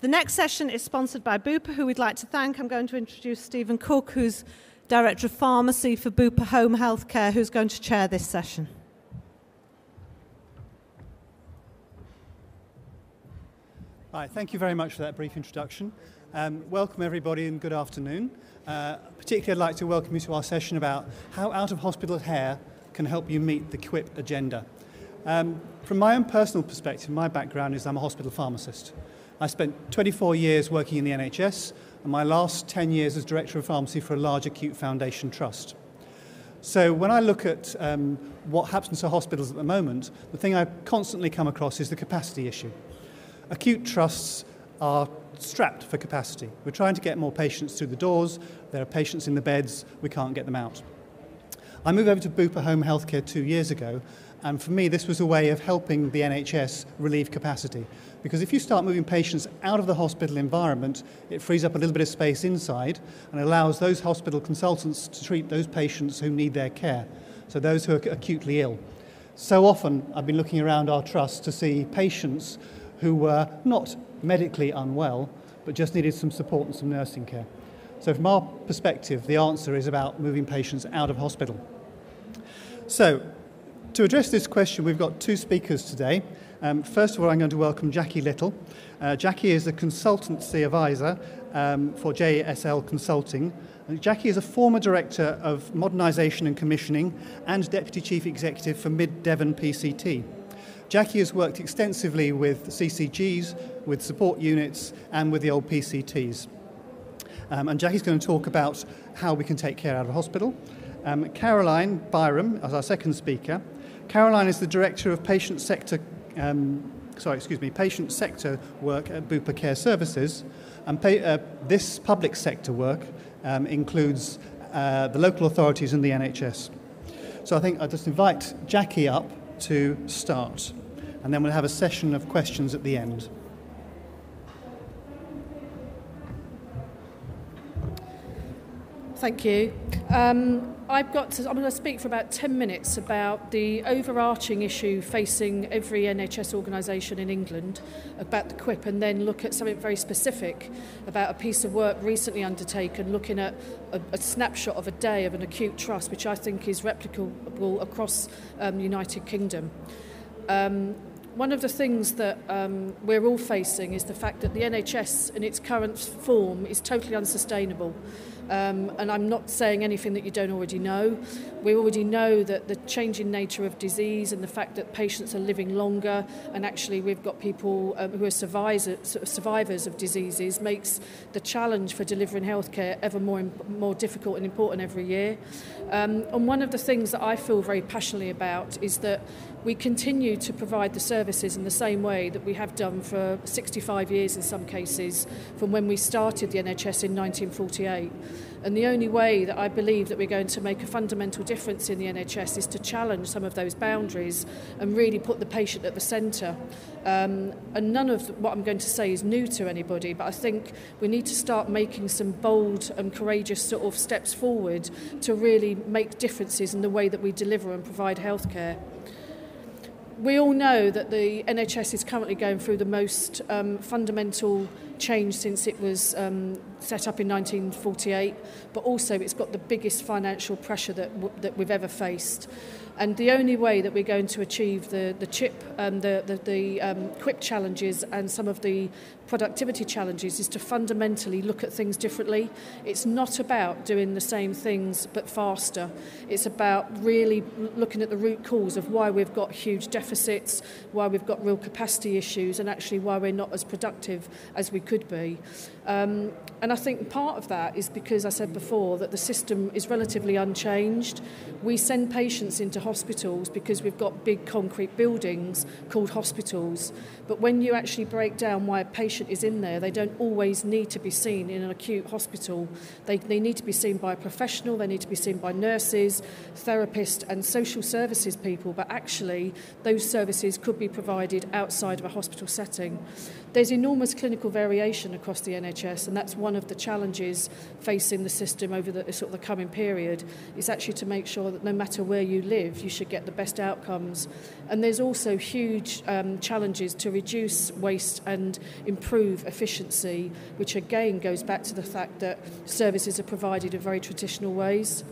The next session is sponsored by Bupa, who we'd like to thank. I'm going to introduce Stephen Cook, who's Director of Pharmacy for Bupa Home Healthcare, who's going to chair this session. Right, thank you very much for that brief introduction. Welcome everybody and good afternoon. Particularly I'd like to welcome you to our session about how out-of-hospital care can help you meet the QIPP agenda. From my own personal perspective, my background is I'm a hospital pharmacist. I spent 24 years working in the NHS and my last 10 years as Director of Pharmacy for a large acute foundation trust. So when I look at what happens to hospitals at the moment, the thing I constantly come across is the capacity issue. Acute trusts are strapped for capacity. We're trying to get more patients through the doors. There are patients in the beds. We can't get them out. I moved over to Bupa Home Healthcare 2 years ago, and for me this was a way of helping the NHS relieve capacity. Because if you start moving patients out of the hospital environment, it frees up a little bit of space inside and allows those hospital consultants to treat those patients who need their care, so those who are acutely ill. So often I've been looking around our trust to see patients who were not medically unwell, but just needed some support and some nursing care. So from our perspective, the answer is about moving patients out of hospital. So, to address this question, we've got two speakers today. First of all, I'm going to welcome Jacqui Lyttle. Jacqui is a consultancy advisor for JSL Consulting. Jacqui is a former Director of Modernisation and Commissioning and Deputy Chief Executive for Mid Devon PCT. Jacqui has worked extensively with CCGs, with support units and with the old PCTs. And Jacqui's going to talk about how we can take care out of hospital. Caroline Byram, as our second speaker. Caroline is the Director of Patient Sector Patient Sector work at Bupa Care Services. And this public sector work includes the local authorities and the NHS. So I think I'll just invite Jacqui up to start, and then we'll have a session of questions at the end. Thank you. I'm going to speak for about 10 minutes about the overarching issue facing every NHS organisation in England about the QIPP, and then look at something very specific about a piece of work recently undertaken looking at a snapshot of a day of an acute trust, which I think is replicable across the United Kingdom. One of the things that we're all facing is the fact that the NHS in its current form is totally unsustainable. And I'm not saying anything that you don't already know. We already know that the changing nature of disease and the fact that patients are living longer, and actually we've got people who are survivors of diseases, makes the challenge for delivering healthcare ever more difficult and important every year. And one of the things that I feel very passionately about is that we continue to provide the services in the same way that we have done for 65 years in some cases, from when we started the NHS in 1948. And the only way that I believe that we're going to make a fundamental difference in the NHS is to challenge some of those boundaries and really put the patient at the centre. And none of what I'm going to say is new to anybody, but I think we need to start making some bold and courageous sort of steps forward to really make differences in the way that we deliver and provide healthcare. We all know that the NHS is currently going through the most fundamental change since it was set up in 1948, but also it's got the biggest financial pressure that we've ever faced. And the only way that we're going to achieve the QIPP challenges and some of the productivity challenges is to fundamentally look at things differently. It's not about doing the same things but faster. It's about really looking at the root cause of why we've got huge deficits, why we've got real capacity issues, and actually why we're not as productive as we could be. And I think part of that is because I said before that the system is relatively unchanged. We send patients into hospitals because we've got big concrete buildings called hospitals. But when you actually break down why a patient is in there, they don't always need to be seen in an acute hospital. They need to be seen by a professional, they need to be seen by nurses, therapists and social services people, but actually those services could be provided outside of a hospital setting. There's enormous clinical variation across the NHS, and that's one of the challenges facing the system over the sort of the coming period, is actually to make sure that no matter where you live, you should get the best outcomes. And there's also huge challenges to reduce waste and improve efficiency, which again goes back to the fact that services are provided in very traditional ways.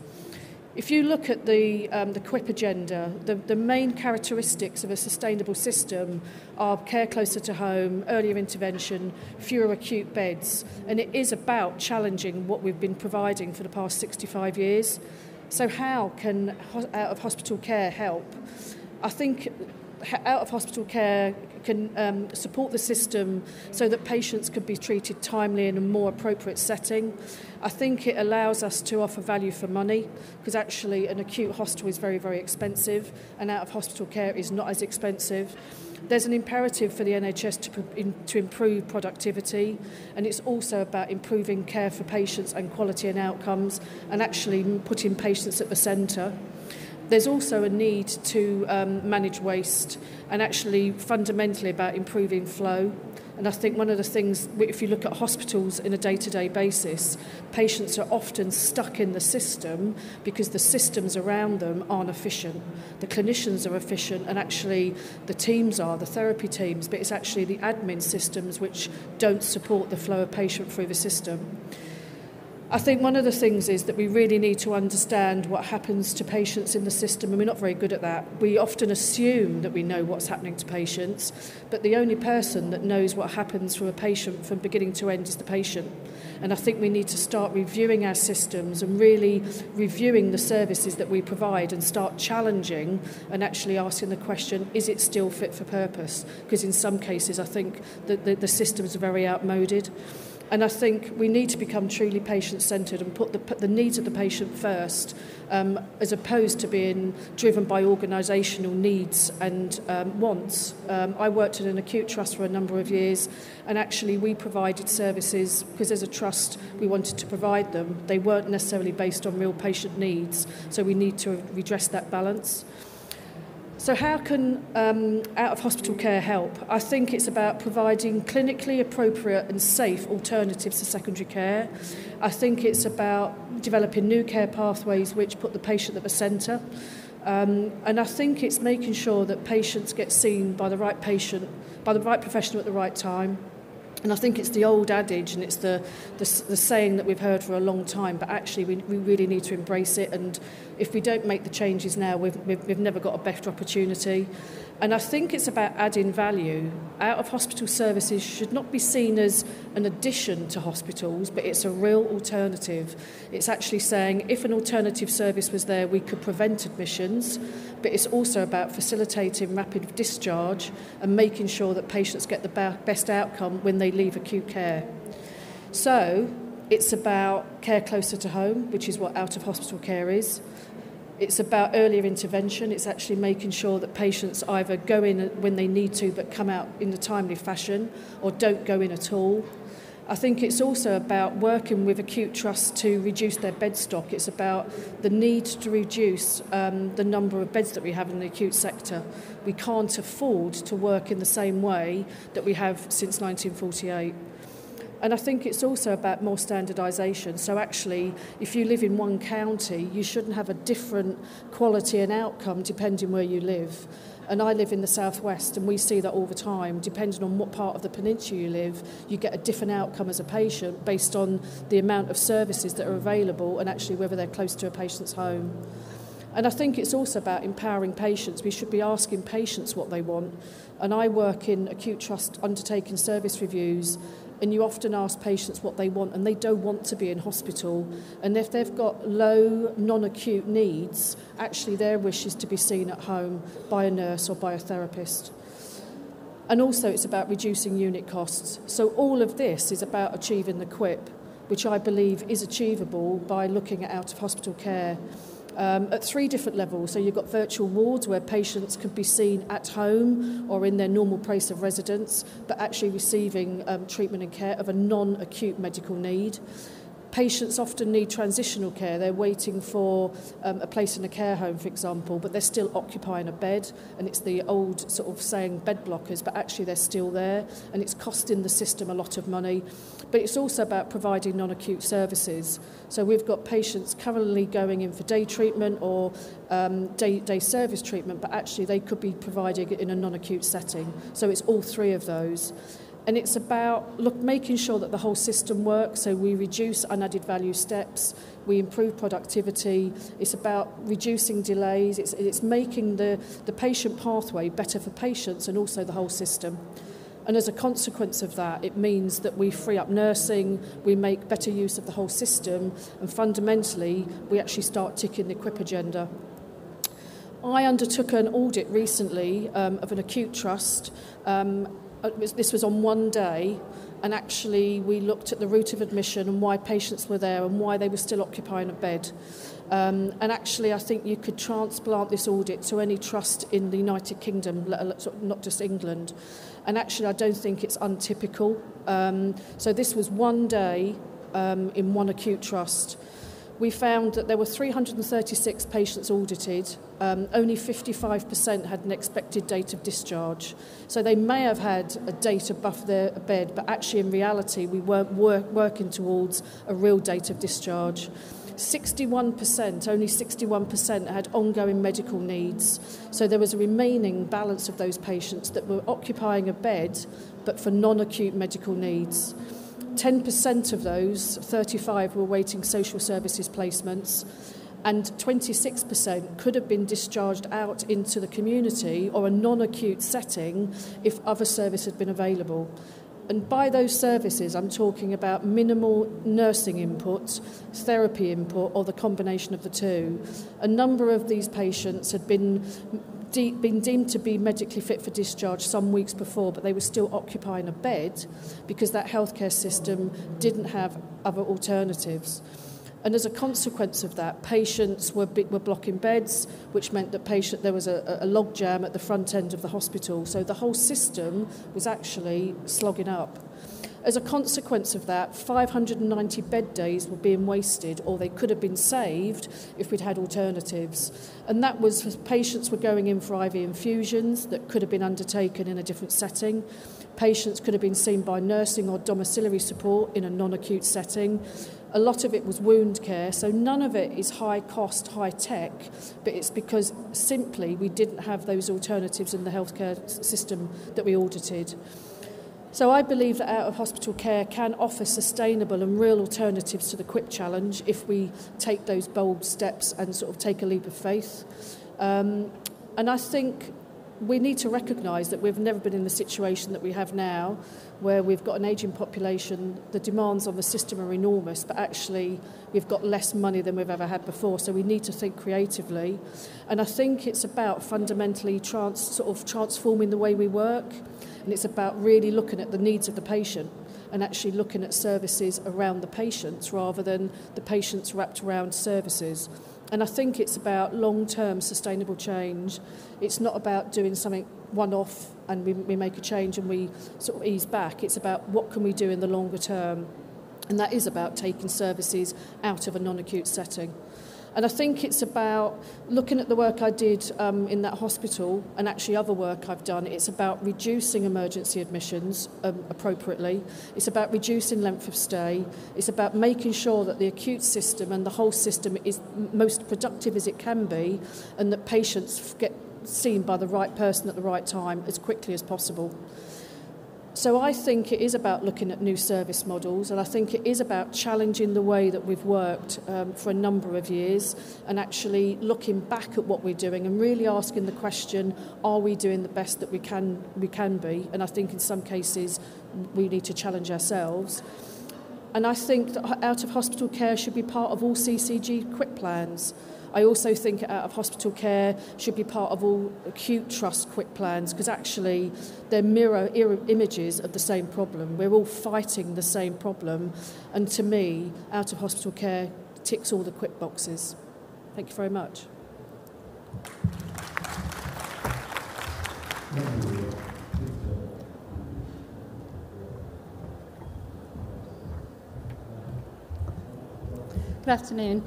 If you look at the QIPP agenda, the main characteristics of a sustainable system are care closer to home, earlier intervention, fewer acute beds, and it is about challenging what we've been providing for the past 65 years. So how can out-of-hospital care help? I think out-of-hospital care can support the system so that patients can be treated timely in a more appropriate setting. I think it allows us to offer value for money, because actually an acute hospital is very, very expensive and out-of-hospital care is not as expensive. There's an imperative for the NHS to improve productivity, and it's also about improving care for patients and quality and outcomes, and actually putting patients at the centre. There's also a need to manage waste, and actually fundamentally about improving flow. And I think one of the things, if you look at hospitals in a day-to-day basis, patients are often stuck in the system because the systems around them aren't efficient. The clinicians are efficient, and actually the teams are, the therapy teams, but it's actually the admin systems which don't support the flow of patient through the system. I think one of the things is that we really need to understand what happens to patients in the system, and we're not very good at that. We often assume that we know what's happening to patients, but the only person that knows what happens to a patient from beginning to end is the patient. And I think we need to start reviewing our systems and really reviewing the services that we provide and start challenging and actually asking the question, is it still fit for purpose? Because in some cases I think that the systems are very outmoded. And I think we need to become truly patient-centred and put the needs of the patient first, as opposed to being driven by organisational needs and wants. I worked in an acute trust for a number of years, and actually we provided services because as a trust we wanted to provide them. They weren't necessarily based on real patient needs, so we need to redress that balance. So how can out-of-hospital care help? I think it's about providing clinically appropriate and safe alternatives to secondary care. I think it's about developing new care pathways which put the patient at the centre. And I think it's making sure that patients get seen by the right patient, by the right professional at the right time. And I think it's the old adage, and it's the saying that we've heard for a long time, but actually we really need to embrace it. And if we don't make the changes now, we've never got a better opportunity. And I think it's about adding value. Out-of-hospital services should not be seen as an addition to hospitals, but it's a real alternative. It's actually saying if an alternative service was there, we could prevent admissions, but it's also about facilitating rapid discharge and making sure that patients get the best outcome when they leave acute care. So it's about care closer to home, which is what out-of-hospital care is. It's about earlier intervention. It's actually making sure that patients either go in when they need to but come out in a timely fashion, or don't go in at all. I think it's also about working with acute trusts to reduce their bed stock. It's about the need to reduce the number of beds that we have in the acute sector. We can't afford to work in the same way that we have since 1948. And I think it's also about more standardisation. So actually, if you live in one county, you shouldn't have a different quality and outcome depending where you live. And I live in the southwest, and we see that all the time. Depending on what part of the peninsula you live, you get a different outcome as a patient based on the amount of services that are available and actually whether they're close to a patient's home. And I think it's also about empowering patients. We should be asking patients what they want. And I work in acute trust undertaking service reviews, and you often ask patients what they want, and they don't want to be in hospital. And if they've got low, non-acute needs, actually their wish is to be seen at home by a nurse or by a therapist. And also it's about reducing unit costs. So all of this is about achieving the QIPP, which I believe is achievable by looking at out-of-hospital care. At 3 different levels. So you've got virtual wards where patients can be seen at home or in their normal place of residence, but actually receiving treatment and care of a non-acute medical need. Patients often need transitional care. They're waiting for a place in a care home, for example, but they're still occupying a bed, and it's the old sort of saying bed blockers, but actually they're still there, and it's costing the system a lot of money. But it's also about providing non-acute services. So we've got patients currently going in for day treatment or day service treatment, but actually they could be provided in a non-acute setting. So it's all three of those. And it's about making sure that the whole system works, so we reduce unadded value steps, we improve productivity, it's about reducing delays, it's making the patient pathway better for patients and also the whole system. And as a consequence of that, it means that we free up nursing, we make better use of the whole system, and fundamentally, we actually start ticking the QIPP agenda. I undertook an audit recently of an acute trust. This was on one day, and actually we looked at the route of admission and why patients were there and why they were still occupying a bed. And actually I think you could transplant this audit to any trust in the United Kingdom, not just England. And actually I don't think it's untypical. So this was one day in one acute trust. We found that there were 336 patients audited. Only 55% had an expected date of discharge. So they may have had a date above their bed, but actually in reality we weren't working towards a real date of discharge. 61%, only 61% had ongoing medical needs. So there was a remaining balance of those patients that were occupying a bed, but for non-acute medical needs. 10% of those, 35, were awaiting social services placements, and 26% could have been discharged out into the community or a non-acute setting if other service had been available. And by those services, I'm talking about minimal nursing input, therapy input, or the combination of the two. A number of these patients had been deemed to be medically fit for discharge some weeks before, but they were still occupying a bed because that healthcare system didn't have other alternatives. And as a consequence of that, patients were blocking beds, which meant that there was a logjam at the front end of the hospital. So the whole system was actually slogging up. As a consequence of that, 590 bed days were being wasted, or they could have been saved if we'd had alternatives. And that was patients were going in for IV infusions that could have been undertaken in a different setting. Patients could have been seen by nursing or domiciliary support in a non-acute setting. A lot of it was wound care, so none of it is high cost, high tech, but it's because simply we didn't have those alternatives in the healthcare system that we audited. So I believe that out-of-hospital care can offer sustainable and real alternatives to the QIPP challenge if we take those bold steps and sort of take a leap of faith. And I think we need to recognise that we've never been in the situation that we have now, where we've got an ageing population, the demands on the system are enormous, but actually we've got less money than we've ever had before, so we need to think creatively. And I think it's about fundamentally transforming the way we work, and it's about really looking at the needs of the patient and actually looking at services around the patients rather than the patients wrapped around services. And I think it's about long-term sustainable change. It's not about doing something one-off and we make a change and we sort of ease back. It's about what can we do in the longer term. And that is about taking services out of a non-acute setting. And I think it's about looking at the work I did in that hospital and actually other work I've done. It's about reducing emergency admissions appropriately. It's about reducing length of stay. It's about making sure that the acute system and the whole system is most productive as it can be, and that patients get seen by the right person at the right time as quickly as possible. So I think it is about looking at new service models, and I think it is about challenging the way that we've worked for a number of years and actually looking back at what we're doing and really asking the question, are we doing the best that we can be? And I think in some cases we need to challenge ourselves. And I think that out-of-hospital care should be part of all CCG QIPP plans. I also think out-of-hospital care should be part of all acute trust QIPP plans, because actually they're mirror images of the same problem. We're all fighting the same problem, and to me, out-of-hospital care ticks all the QIPP boxes. Thank you very much. Good afternoon.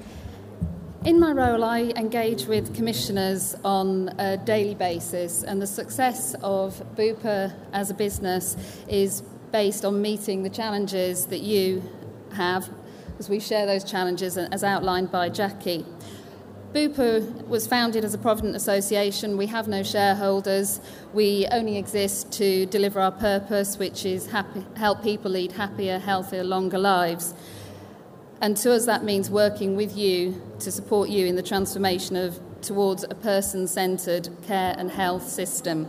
In my role, I engage with commissioners on a daily basis, and the success of Bupa as a business is based on meeting the challenges that you have, as we share those challenges as outlined by Jacqui. Bupa was founded as a provident association. We have no shareholders. We only exist to deliver our purpose, which is help people lead happier, healthier, longer lives. And to us, that means working with you to support you in the transformation towards a person-centred care and health system.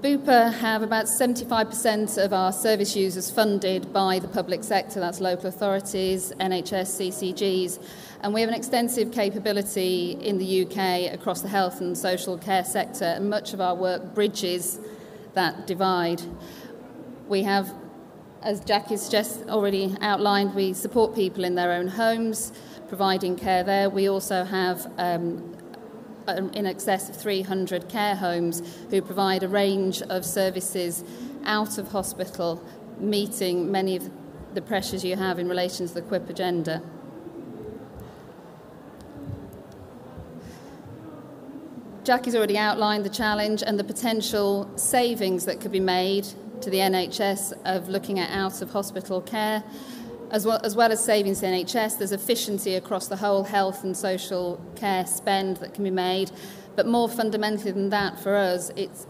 Bupa have about 75% of our service users funded by the public sector, that's local authorities, NHS, CCGs, and we have an extensive capability in the UK across the health and social care sector, and much of our work bridges that divide. We have, as Jacqui's just already outlined, we support people in their own homes, providing care there. We also have in excess of 300 care homes who provide a range of services out of hospital, meeting many of the pressures you have in relation to the QIPP agenda. Jacqui's already outlined the challenge and the potential savings that could be made to the NHS of looking at out-of-hospital care. As well as savings to the NHS, there's efficiency across the whole health and social care spend that can be made. But more fundamentally than that, for us, it's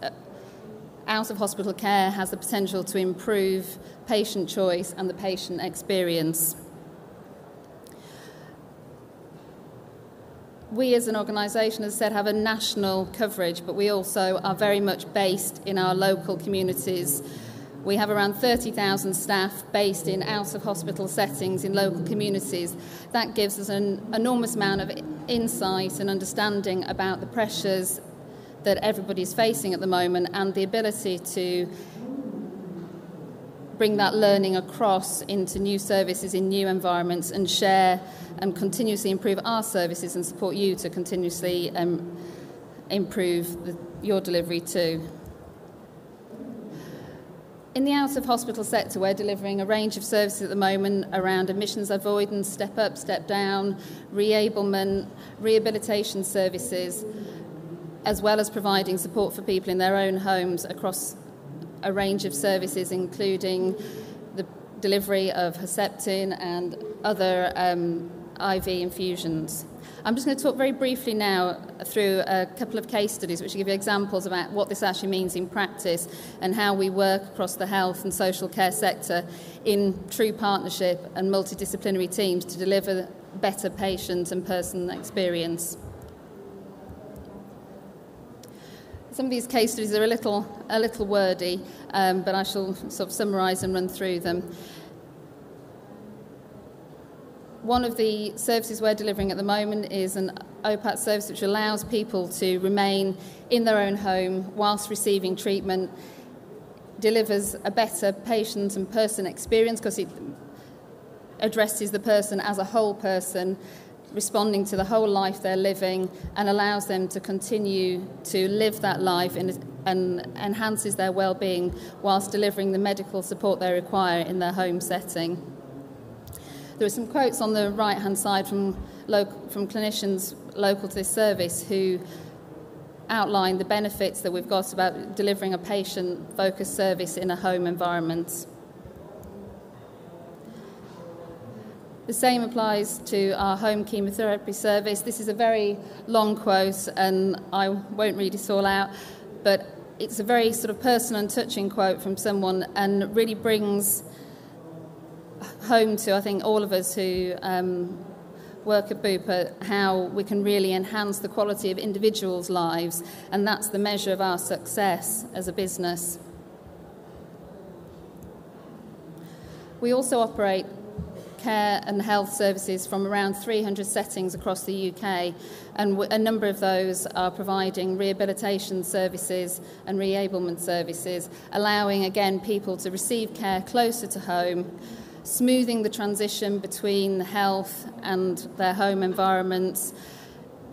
out-of-hospital care has the potential to improve patient choice and the patient experience. We as an organisation, as I said, have a national coverage, but we also are very much based in our local communities. We have around 30,000 staff based in out-of-hospital settings in local communities. That gives us an enormous amount of insight and understanding about the pressures that everybody's facing at the moment, and the ability to bring that learning across into new services in new environments and share and continuously improve our services and support you to continuously improve your delivery too. In the out-of-hospital sector, we're delivering a range of services at the moment around admissions avoidance, step up, step down, reablement, rehabilitation services, as well as providing support for people in their own homes across a range of services, including the delivery of Herceptin and other IV infusions. I'm just going to talk very briefly now through a couple of case studies which will give you examples about what this actually means in practice and how we work across the health and social care sector in true partnership and multidisciplinary teams to deliver better patient and person experience. Some of these case studies are a little wordy, but I shall sort of summarise and run through them. One of the services we're delivering at the moment is an OPAT service which allows people to remain in their own home whilst receiving treatment, delivers a better patient and person experience because it addresses the person as a whole person, responding to the whole life they're living, and allows them to continue to live that life and enhances their well-being whilst delivering the medical support they require in their home setting. There are some quotes on the right-hand side from clinicians local to this service who outline the benefits that we've got about delivering a patient-focused service in a home environment. The same applies to our home chemotherapy service. This is a very long quote, and I won't read it all out, but it's a very sort of personal and touching quote from someone, and really brings home to, I think, all of us who work at Bupa, how we can really enhance the quality of individuals' lives, and that's the measure of our success as a business. We also operate care and health services from around 300 settings across the UK, and a number of those are providing rehabilitation services and reablement services, allowing, again, people to receive care closer to home, smoothing the transition between health and their home environments,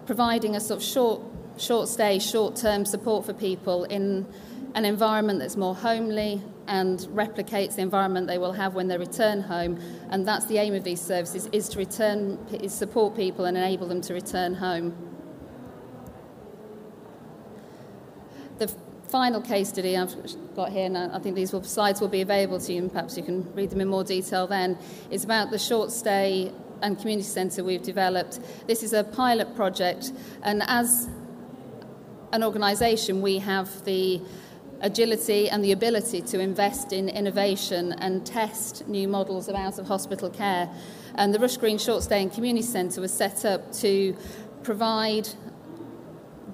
providing a sort of short stay, short-term support for people in an environment that's more homely, and replicates the environment they will have when they return home. And that's the aim of these services, is to support people and enable them to return home. The final case study I've got here, and I think these slides will be available to you, and perhaps you can read them in more detail then, is about the short stay and community centre we've developed. This is a pilot project, and as an organisation we have the agility and the ability to invest in innovation and test new models of out-of-hospital care. And the Rush Green Short Stay and Community Centre was set up to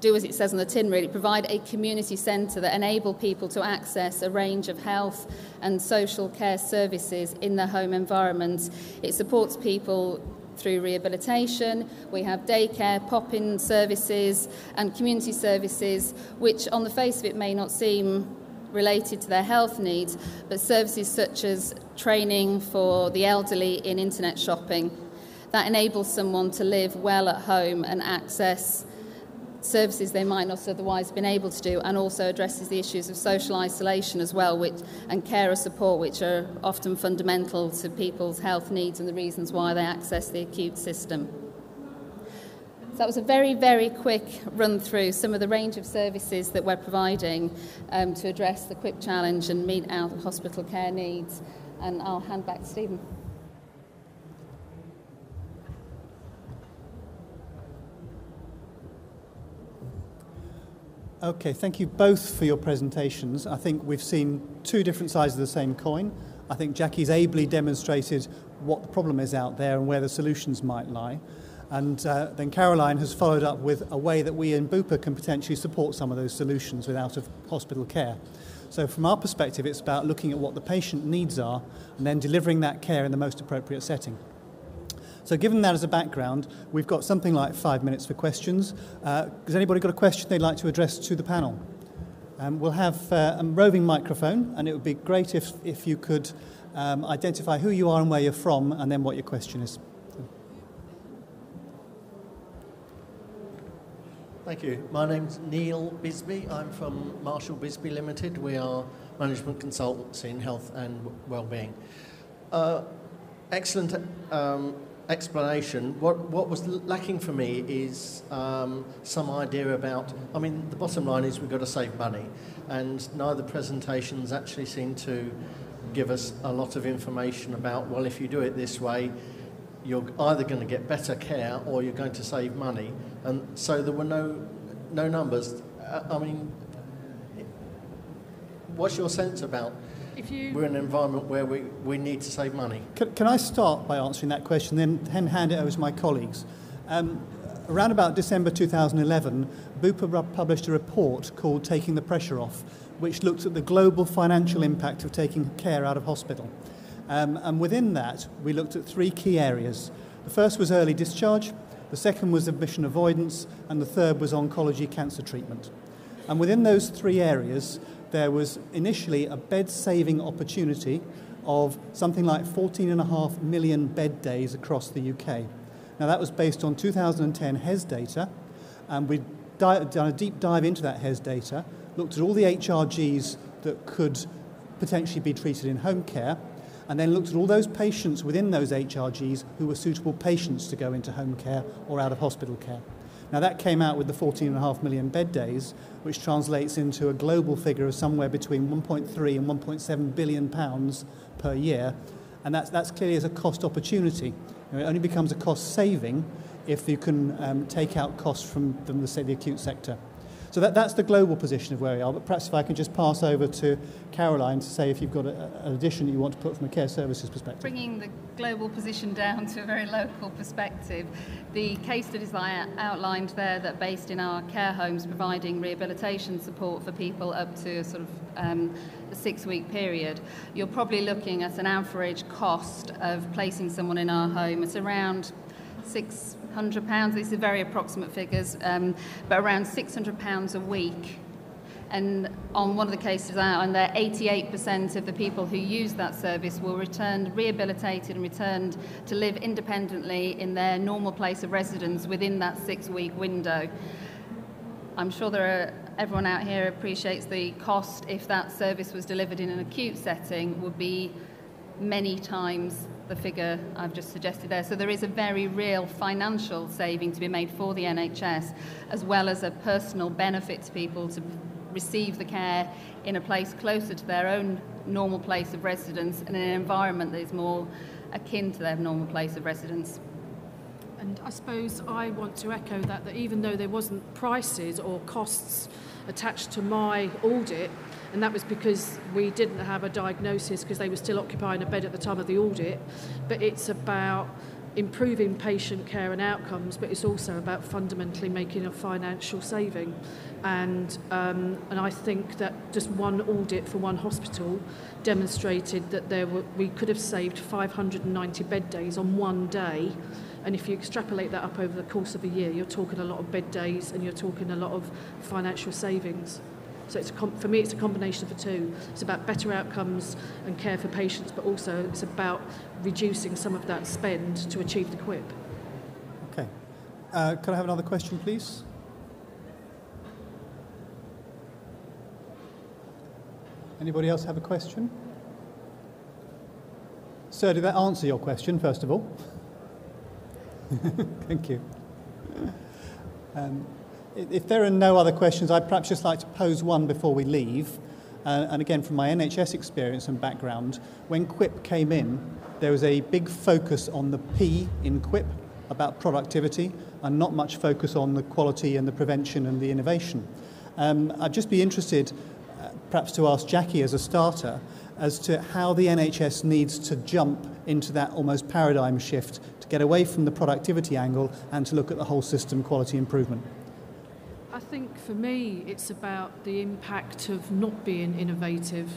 do as it says on the tin really, provide a community centre that enable people to access a range of health and social care services in their home environment. It supports people through rehabilitation. We have daycare, pop-in services and community services, which on the face of it may not seem related to their health needs, but services such as training for the elderly in internet shopping. That enables someone to live well at home and access services they might not otherwise have been able to do, and also addresses the issues of social isolation as well, and carer support, which are often fundamental to people's health needs and the reasons why they access the acute system. So that was a very, very quick run through some of the range of services that we're providing to address the QIPP challenge and meet out-of-hospital care needs. And I'll hand back to Stephen. Okay, thank you both for your presentations. I think we've seen two different sides of the same coin. I think Jacqui's ably demonstrated what the problem is out there and where the solutions might lie. And then Caroline has followed up with a way that we in Bupa can potentially support some of those solutions with out-of-hospital care. So from our perspective, it's about looking at what the patient needs are and then delivering that care in the most appropriate setting. So given that as a background, we've got something like 5 minutes for questions. Has anybody got a question they'd like to address to the panel? We'll have a roving microphone, and it would be great if you could identify who you are and where you're from, and then what your question is. Thank you. My name's Neil Bisbee. I'm from Marshall Bisbee Limited. We are management consultants in health and wellbeing. Excellent explanation. What was lacking for me is some idea about, I mean, the bottom line is we've got to save money, and neither presentations actually seem to give us a lot of information about, well, if you do it this way, you're either going to get better care or you're going to save money. And so there were no numbers. I mean, what's your sense about we're in an environment where we need to save money? Can I start by answering that question, then hand it over to my colleagues? Around about December 2011, Bupa published a report called Taking the Pressure Off, which looked at the global financial impact of taking care out of hospital. And within that, we looked at three key areas. The first was early discharge, the second was admission avoidance, and the third was oncology cancer treatment. And within those three areas, there was initially a bed-saving opportunity of something like 14.5 million bed days across the UK. Now, that was based on 2010 HES data, and we'd done a deep dive into that HES data, looked at all the HRGs that could potentially be treated in home care, and then looked at all those patients within those HRGs who were suitable patients to go into home care or out of hospital care. Now, that came out with the 14.5 million bed days, which translates into a global figure of somewhere between 1.3 and 1.7 billion pounds per year, and that's clearly as a cost opportunity. You know, it only becomes a cost saving if you can take out costs from the acute sector. So that's the global position of where we are, but perhaps if I can just pass over to Caroline to say if you've got an addition that you want to put from a care services perspective. Bringing the global position down to a very local perspective, the case studies that I outlined there that are based in our care homes providing rehabilitation support for people up to a sort of a 6-week period, you're probably looking at an average cost of placing someone in our home. It's around £600, these are very approximate figures, but around £600 a week. And on one of the cases out, and there 88% of the people who use that service will return rehabilitated and returned to live independently in their normal place of residence within that 6-week window. I'm sure there are everyone out here appreciates the cost, if that service was delivered in an acute setting, would be many times the figure I've just suggested there. So there is a very real financial saving to be made for the NHS, as well as a personal benefit to people to receive the care in a place closer to their own normal place of residence and in an environment that is more akin to their normal place of residence. And I suppose I want to echo that even though there wasn't prices or costs attached to my audit, and that was because we didn't have a diagnosis because they were still occupying a bed at the time of the audit, but it's about improving patient care and outcomes, but it's also about fundamentally making a financial saving. And I think that just one audit for one hospital demonstrated that we could have saved 590 bed days on one day. And if you extrapolate that up over the course of a year, you're talking a lot of bed days and you're talking a lot of financial savings. So for me, it's a combination of the two. It's about better outcomes and care for patients, but also it's about reducing some of that spend to achieve the QIPP. Okay. Could I have another question, please? Anybody else have a question? Sir, did that answer your question, first of all? Thank you. If there are no other questions, I'd perhaps just like to pose one before we leave. And again, from my NHS experience and background, when QIPP came in, there was a big focus on the P in QIPP about productivity and not much focus on the quality and the prevention and the innovation. I'd just be interested perhaps to ask Jacqui as a starter as to how the NHS needs to jump into that almost paradigm shift to get away from the productivity angle and to look at the whole system quality improvement. I think for me it's about the impact of not being innovative,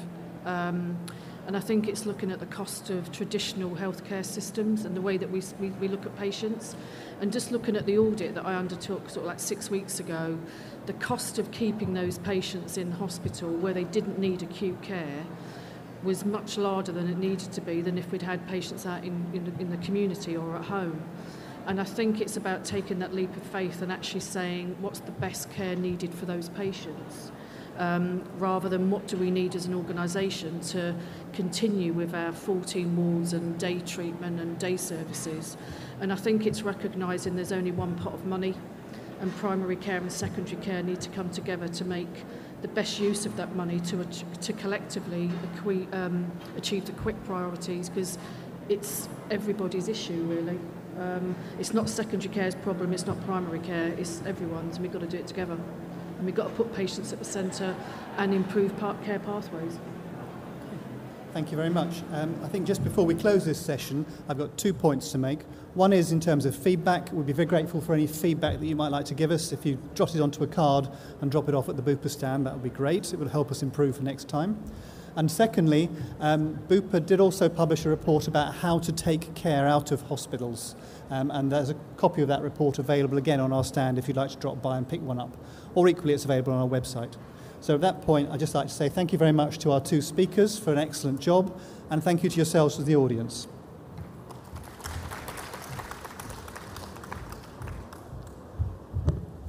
and I think it's looking at the cost of traditional healthcare systems and the way that we look at patients, and just looking at the audit that I undertook sort of like 6 weeks ago, the cost of keeping those patients in hospital where they didn't need acute care was much larger than it needed to be than if we'd had patients out in the community or at home. And I think it's about taking that leap of faith and actually saying what's the best care needed for those patients, rather than what do we need as an organisation to continue with our 14 wards and day treatment and day services. And I think it's recognising there's only one pot of money, and primary care and secondary care need to come together to make the best use of that money to collectively achieve the QIPP priorities, because it's everybody's issue really. It's not secondary care's problem, it's not primary care, it's everyone's, and we've got to do it together. And we've got to put patients at the centre and improve care pathways. Thank you very much. I think just before we close this session, I've got 2 points to make. One is in terms of feedback. We'd be very grateful for any feedback that you might like to give us. If you jot it onto a card and drop it off at the Bupa stand, that would be great. It will help us improve for next time. And secondly, Bupa did also publish a report about how to take care out of hospitals. And there's a copy of that report available again on our stand if you'd like to drop by and pick one up. Or equally, it's available on our website. So at that point, I'd just like to say thank you very much to our 2 speakers for an excellent job, and thank you to yourselves as the audience.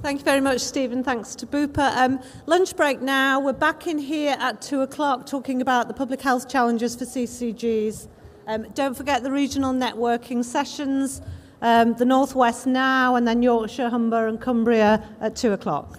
Thank you very much, Stephen. Thanks to Bupa. Lunch break now. We're back in here at 2 o'clock talking about the public health challenges for CCGs. Don't forget the regional networking sessions, the North West now, and then Yorkshire, Humber and Cumbria at 2 o'clock.